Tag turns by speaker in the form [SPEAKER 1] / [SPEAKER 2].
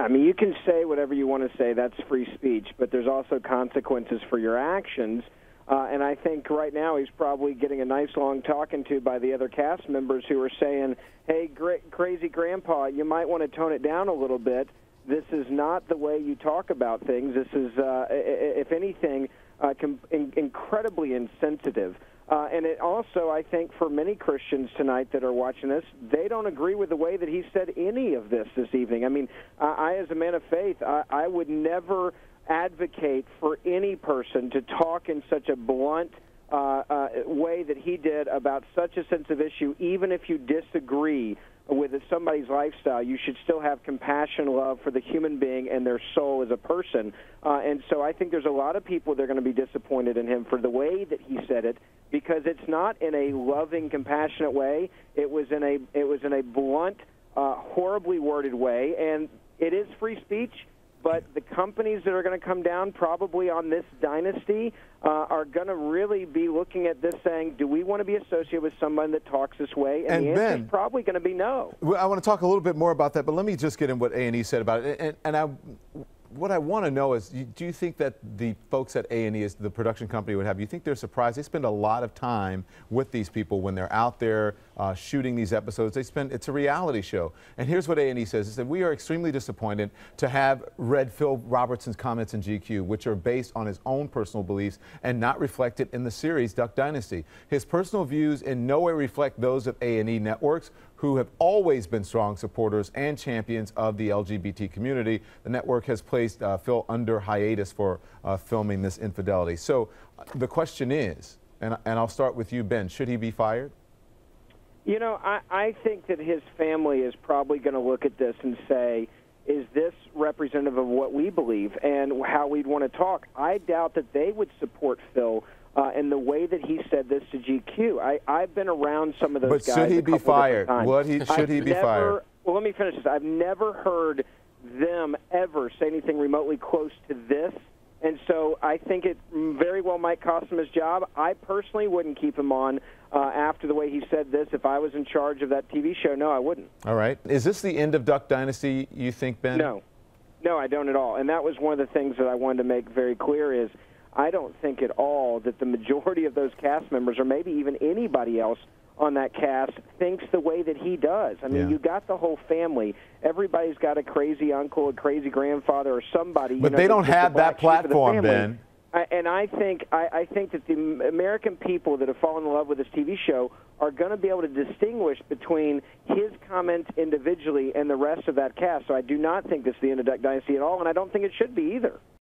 [SPEAKER 1] mean, you can say whatever you want to say. That's free speech, but there's also consequences for your actions. And I think right now he's probably getting a nice long talking to by the other cast members who are saying, hey, crazy grandpa, you might want to tone it down a little bit. This is not the way you talk about things. This is, if anything, incredibly insensitive. And it also, I think, for many Christians tonight that are watching this, they don't agree with the way that he said any of this evening. I mean, I as a man of faith, I would never advocate for any person to talk in such a blunt way that he did about such a sensitive issue. Even if you disagree with somebody's lifestyle, you should still have compassion, love for the human being and their soul as a person. And so I think there's a lot of people that are going to be disappointed in him for the way that he said it, because it's not in a loving, compassionate way. It was in a blunt, horribly worded way, and it is free speech. But the companies that are going to come down probably on this dynasty are going to really be looking at this saying, do we want to be associated with someone that talks this way? And the answer is probably going to be no.
[SPEAKER 2] I want to talk a little bit more about that, but let me just get in what A&E said about it. What I want to know is, do you think that the folks at A&E, as the production company would have, you think they're surprised? They spend a lot of time with these people when they're out there shooting these episodes. It's a reality show. And here's what A&E says. It said, we are extremely disappointed to have read Phil Robertson's comments in GQ, which are based on his own personal beliefs and not reflected in the series Duck Dynasty. His personal views in no way reflect those of A&E Networks, who have always been strong supporters and champions of the LGBT community. The network has placed Phil under hiatus for filming this infidelity. So the question is, and I'll start with you, Ben, should he be fired?
[SPEAKER 1] You know, I think that his family is probably going to look at this and say, is this representative of what we believe and how we'd want to talk? I doubt that they would support Phil in the way that he said this to GQ. I've been around some of those guys.
[SPEAKER 2] But should he be fired? Should he be fired?
[SPEAKER 1] Well, let me finish this. I've never heard them ever say anything remotely close to this, and so I think it very well might cost him his job. I personally wouldn't keep him on after the way he said this. If I was in charge of that TV show, no, I wouldn't.
[SPEAKER 2] All right. Is this the end of Duck Dynasty, you think, Ben?
[SPEAKER 1] No. No, I don't at all. And that was one of the things that I wanted to make very clear is I don't think at all that the majority of those cast members, or maybe even anybody else on that cast, thinks the way that he does. I mean, you got the whole family. Everybody's got a crazy uncle, a crazy grandfather, or somebody.
[SPEAKER 2] But they don't have that platform, Ben.
[SPEAKER 1] And I think that the American people that have fallen in love with this TV show are going to be able to distinguish between his comments individually and the rest of that cast. So I do not think this is the end of Duck Dynasty at all, and I don't think it should be either.